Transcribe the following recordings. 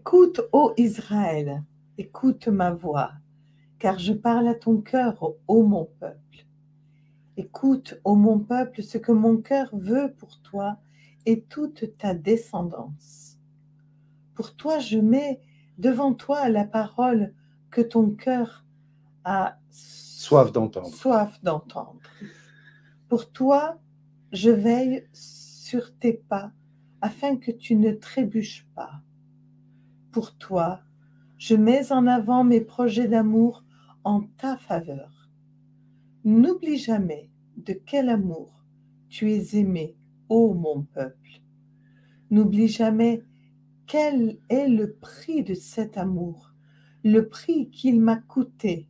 Écoute, ô Israël, écoute ma voix, car je parle à ton cœur, ô mon peuple. Écoute, ô mon peuple, ce que mon cœur veut pour toi et toute ta descendance. Pour toi, je mets devant toi la parole que ton cœur a soif d'entendre. Pour toi, je veille sur tes pas afin que tu ne trébuches pas. Pour toi, je mets en avant mes projets d'amour en ta faveur. N'oublie jamais de quel amour tu es aimé, ô mon peuple. N'oublie jamais quel est le prix de cet amour, le prix qu'il m'a coûté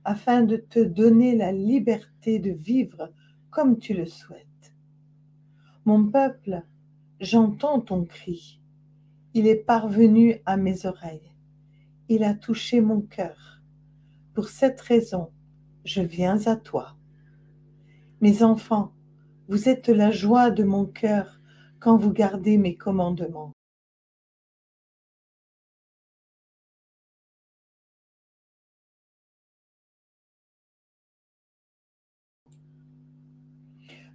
afin de te donner la liberté de vivre comme tu le souhaites. Mon peuple, j'entends ton cri. Il est parvenu à mes oreilles. Il a touché mon cœur. Pour cette raison, je viens à toi. Mes enfants, vous êtes la joie de mon cœur quand vous gardez mes commandements.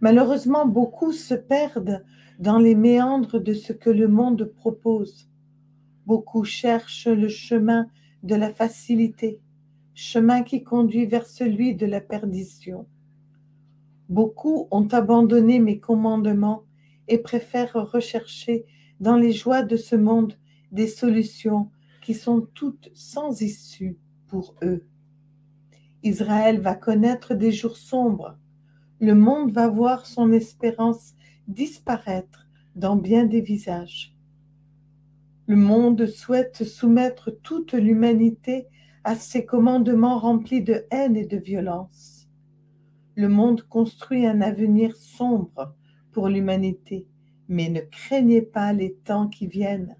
Malheureusement, beaucoup se perdent dans les méandres de ce que le monde propose. Beaucoup cherchent le chemin de la facilité, chemin qui conduit vers celui de la perdition. Beaucoup ont abandonné mes commandements et préfèrent rechercher dans les joies de ce monde des solutions qui sont toutes sans issue pour eux. Israël va connaître des jours sombres. Le monde va voir son espérance disparaître dans bien des visages. Le monde souhaite soumettre toute l'humanité à ses commandements remplis de haine et de violence. Le monde construit un avenir sombre pour l'humanité, mais ne craignez pas les temps qui viennent.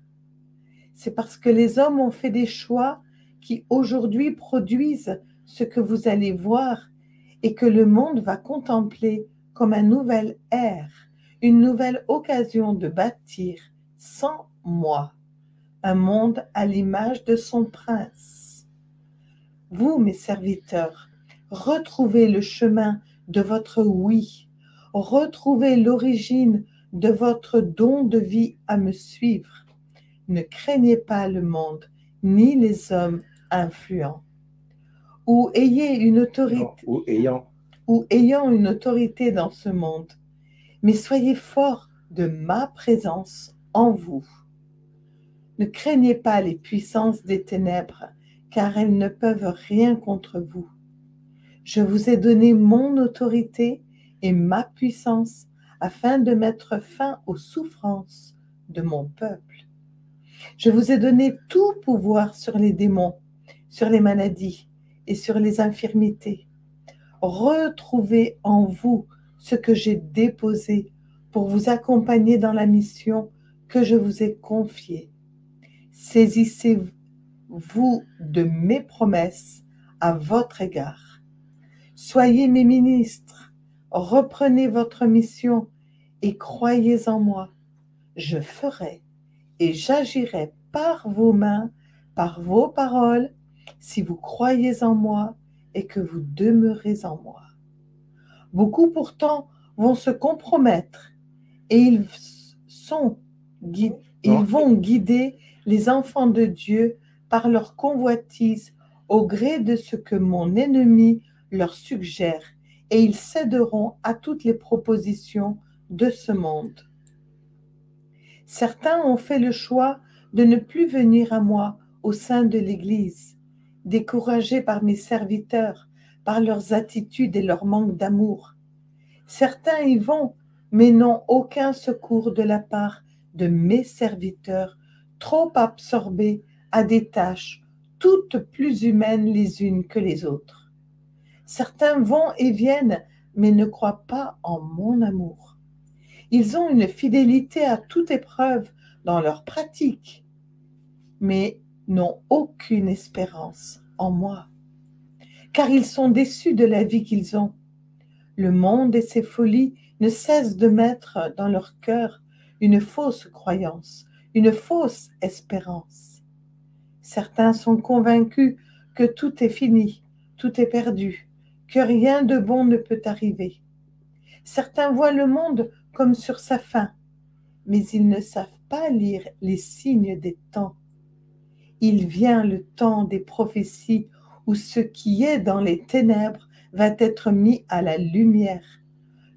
C'est parce que les hommes ont fait des choix qui aujourd'hui produisent ce que vous allez voir et que le monde va contempler comme un nouvel ère, une nouvelle occasion de bâtir sans moi un monde à l'image de son prince. Vous, mes serviteurs, retrouvez le chemin de votre oui, retrouvez l'origine de votre don de vie à me suivre. Ne craignez pas le monde, ni les hommes influents. Ou ayez une autorité, ou ayant une autorité dans ce monde, mais soyez forts de ma présence en vous. Ne craignez pas les puissances des ténèbres, car elles ne peuvent rien contre vous. Je vous ai donné mon autorité et ma puissance afin de mettre fin aux souffrances de mon peuple. Je vous ai donné tout pouvoir sur les démons, sur les maladies et sur les infirmités. Retrouvez en vous ce que j'ai déposé pour vous accompagner dans la mission que je vous ai confiée. Saisissez-vous de mes promesses à votre égard. Soyez mes ministres, reprenez votre mission et croyez en moi. Je ferai et j'agirai par vos mains, par vos paroles, si vous croyez en moi et que vous demeurez en moi. Beaucoup pourtant vont se compromettre et ils vont guider les enfants de Dieu par leur convoitise au gré de ce que mon ennemi leur suggère et ils céderont à toutes les propositions de ce monde. Certains ont fait le choix de ne plus venir à moi au sein de l'Église, découragés par mes serviteurs, par leurs attitudes et leur manque d'amour. Certains y vont, mais n'ont aucun secours de la part de mes serviteurs, trop absorbés à des tâches toutes plus humaines les unes que les autres. Certains vont et viennent, mais ne croient pas en mon amour. Ils ont une fidélité à toute épreuve dans leur pratique, mais n'ont aucune espérance en moi, car ils sont déçus de la vie qu'ils ont. Le monde et ses folies ne cessent de mettre dans leur cœur une fausse croyance, une fausse espérance. Certains sont convaincus que tout est fini, tout est perdu, que rien de bon ne peut arriver. Certains voient le monde comme sur sa fin, mais ils ne savent pas lire les signes des temps. Il vient le temps des prophéties où ce qui est dans les ténèbres va être mis à la lumière.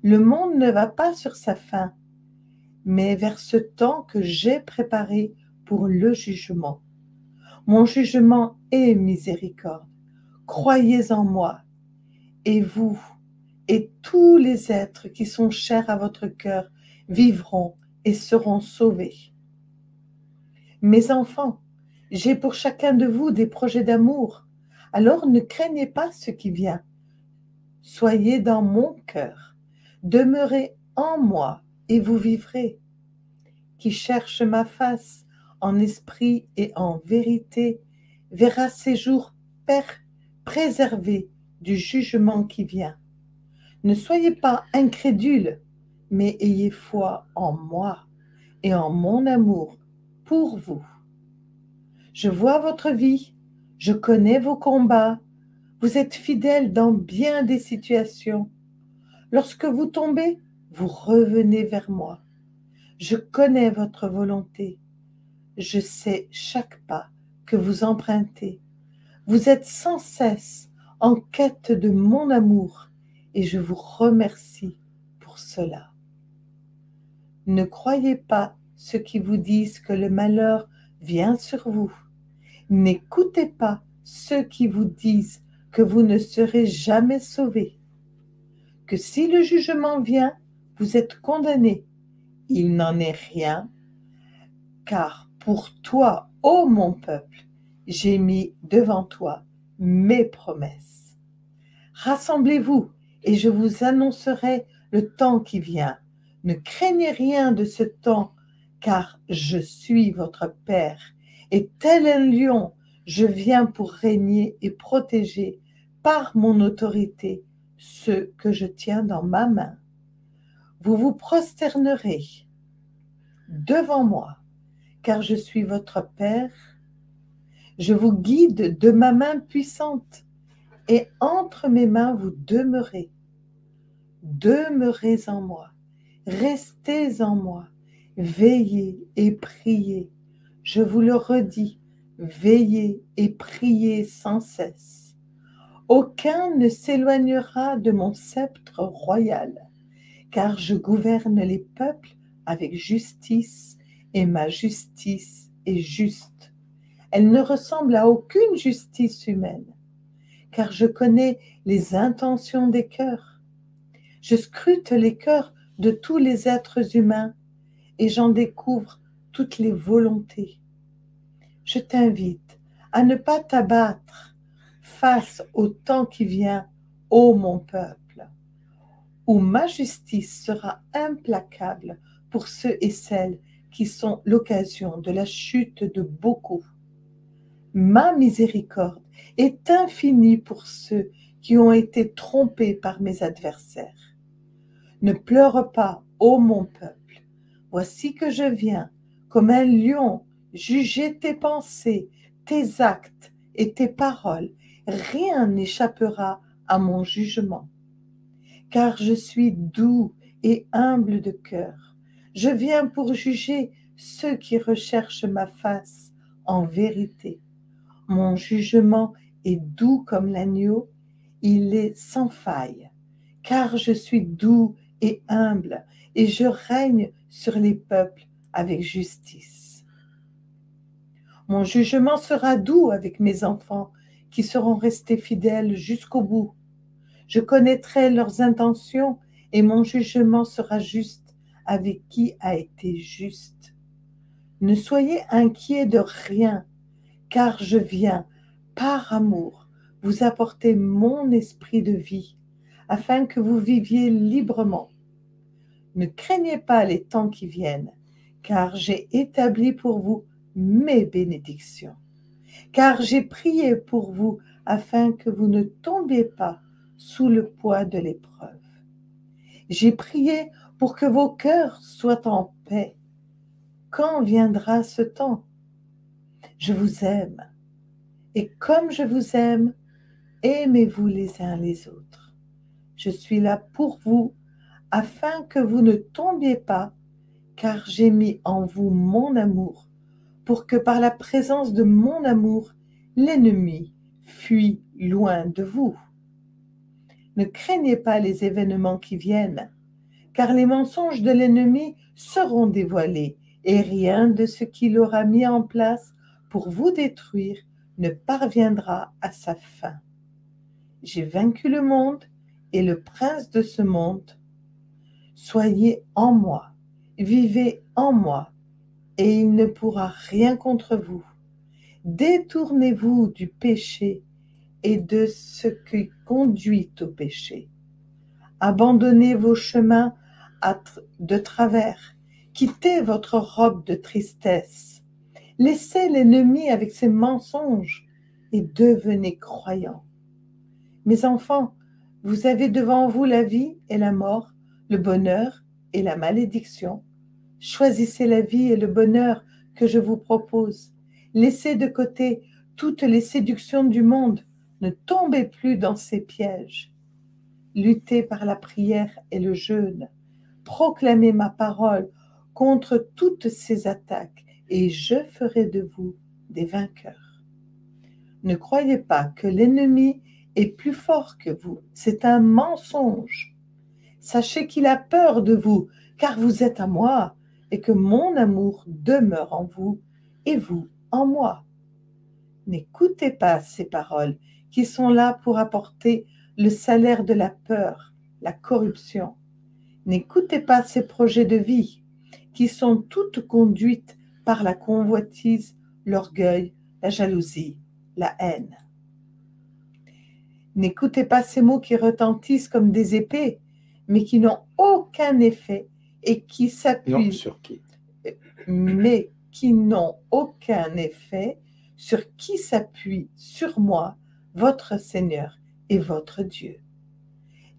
Le monde ne va pas sur sa fin, mais vers ce temps que j'ai préparé pour le jugement. Mon jugement est miséricorde. Croyez en moi, et vous et tous les êtres qui sont chers à votre cœur vivront et seront sauvés. Mes enfants, j'ai pour chacun de vous des projets d'amour, alors ne craignez pas ce qui vient. Soyez dans mon cœur, demeurez en moi et vous vivrez. Qui cherche ma face en esprit et en vérité verra ses jours préservés du jugement qui vient. Ne soyez pas incrédules, mais ayez foi en moi et en mon amour pour vous. Je vois votre vie, je connais vos combats, vous êtes fidèles dans bien des situations. Lorsque vous tombez, vous revenez vers moi. Je connais votre volonté, je sais chaque pas que vous empruntez. Vous êtes sans cesse en quête de mon amour et je vous remercie pour cela. Ne croyez pas ceux qui vous disent que le malheur vient sur vous. N'écoutez pas ceux qui vous disent que vous ne serez jamais sauvés. Que si le jugement vient, vous êtes condamnés. Il n'en est rien, car pour toi, ô mon peuple, j'ai mis devant toi mes promesses. Rassemblez-vous et je vous annoncerai le temps qui vient. Ne craignez rien de ce temps, car je suis votre Père, et tel un lion, je viens pour régner et protéger par mon autorité ceux que je tiens dans ma main. Vous vous prosternerez devant moi, car je suis votre Père. Je vous guide de ma main puissante, et entre mes mains vous demeurez. Demeurez en moi, restez en moi, veillez et priez. Je vous le redis, veillez et priez sans cesse. Aucun ne s'éloignera de mon sceptre royal, car je gouverne les peuples avec justice, et ma justice est juste. Elle ne ressemble à aucune justice humaine, car je connais les intentions des cœurs. Je scrute les cœurs de tous les êtres humains et j'en découvre toutes les volontés. Je t'invite à ne pas t'abattre face au temps qui vient, ô mon peuple, où ma justice sera implacable pour ceux et celles qui sont l'occasion de la chute de beaucoup. Ma miséricorde est infinie pour ceux qui ont été trompés par mes adversaires. Ne pleure pas, ô mon peuple. Voici que je viens, comme un lion, juger tes pensées, tes actes et tes paroles. Rien n'échappera à mon jugement. Car je suis doux et humble de cœur. Je viens pour juger ceux qui recherchent ma face en vérité. Mon jugement est doux comme l'agneau, il est sans faille, car je suis doux et humble, et je règne sur les peuples avec justice. Mon jugement sera doux avec mes enfants, qui seront restés fidèles jusqu'au bout. Je connaîtrai leurs intentions, et mon jugement sera juste avec qui a été juste. Ne soyez inquiets de rien, car je viens, par amour, vous apporter mon esprit de vie, afin que vous viviez librement. Ne craignez pas les temps qui viennent, car j'ai établi pour vous mes bénédictions. Car j'ai prié pour vous, afin que vous ne tombiez pas sous le poids de l'épreuve. J'ai prié pour que vos cœurs soient en paix. Quand viendra ce temps? Je vous aime. Et comme je vous aime, aimez-vous les uns les autres. Je suis là pour vous, afin que vous ne tombiez pas, car j'ai mis en vous mon amour, pour que par la présence de mon amour, l'ennemi fuit loin de vous. Ne craignez pas les événements qui viennent, car les mensonges de l'ennemi seront dévoilés, et rien de ce qu'il aura mis en place pour vous détruire ne parviendra à sa fin. J'ai vaincu le monde et le prince de ce monde. Soyez en moi, vivez en moi, et il ne pourra rien contre vous. Détournez-vous du péché et de ce qui conduit au péché. Abandonnez vos chemins de travers. Quittez votre robe de tristesse. Laissez l'ennemi avec ses mensonges et devenez croyants. Mes enfants, vous avez devant vous la vie et la mort, le bonheur et la malédiction. Choisissez la vie et le bonheur que je vous propose. Laissez de côté toutes les séductions du monde. Ne tombez plus dans ces pièges. Luttez par la prière et le jeûne. Proclamez ma parole contre toutes ces attaques et je ferai de vous des vainqueurs. Ne croyez pas que l'ennemi est plus fort que vous. C'est un mensonge. Sachez qu'il a peur de vous, car vous êtes à moi, et que mon amour demeure en vous, et vous en moi. N'écoutez pas ces paroles qui sont là pour apporter le salaire de la peur, la corruption. N'écoutez pas ces projets de vie qui sont toutes conduites par la convoitise, l'orgueil, la jalousie, la haine. N'écoutez pas ces mots qui retentissent comme des épées, mais qui n'ont aucun effet et qui s'appuient. Non, sur qui? Mais qui n'ont aucun effet sur qui s'appuie sur moi, votre Seigneur et votre Dieu.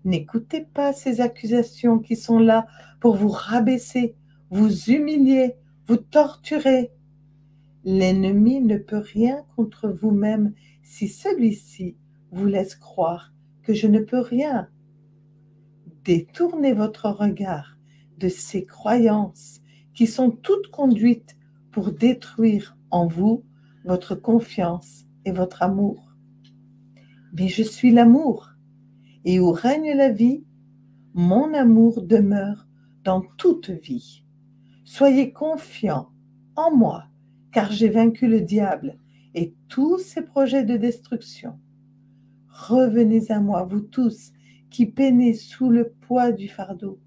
N'écoutez pas ces accusations qui sont là pour vous rabaisser, vous humilier, vous torturer. L'ennemi ne peut rien contre vous-même si celui-ci vous laisse croire que je ne peux rien. Détournez votre regard de ces croyances qui sont toutes conduites pour détruire en vous votre confiance et votre amour. Mais je suis l'amour, et où règne la vie, mon amour demeure dans toute vie. Soyez confiants en moi, car j'ai vaincu le diable et tous ses projets de destruction. Revenez à moi, vous tous qui peinez sous le poids du fardeau.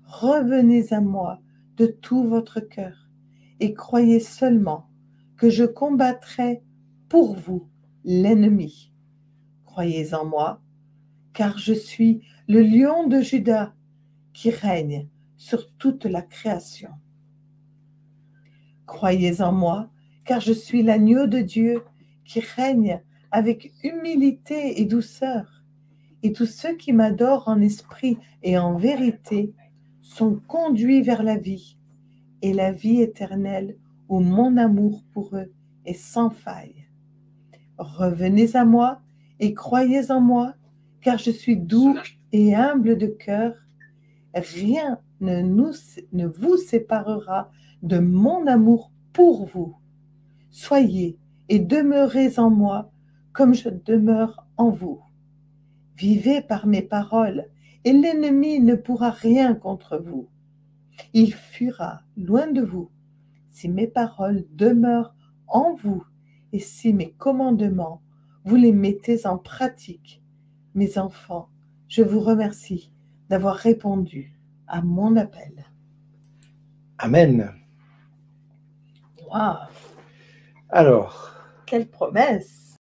Revenez à moi de tout votre cœur et croyez seulement que je combattrai pour vous l'ennemi. Croyez en moi, car je suis le lion de Juda qui règne sur toute la création. Croyez en moi, car je suis l'agneau de Dieu qui règne avec humilité et douceur. Et tous ceux qui m'adorent en esprit et en vérité sont conduits vers la vie, et la vie éternelle où mon amour pour eux est sans faille. Revenez à moi et croyez en moi, car je suis doux et humble de cœur. Rien ne vous séparera de mon amour pour vous. Soyez et demeurez en moi comme je demeure en vous. Vivez par mes paroles, et l'ennemi ne pourra rien contre vous. Il fuira loin de vous si mes paroles demeurent en vous et si mes commandements, vous les mettez en pratique. Mes enfants, je vous remercie d'avoir répondu à mon appel. Amen. Waouh! Alors, Quelle promesse!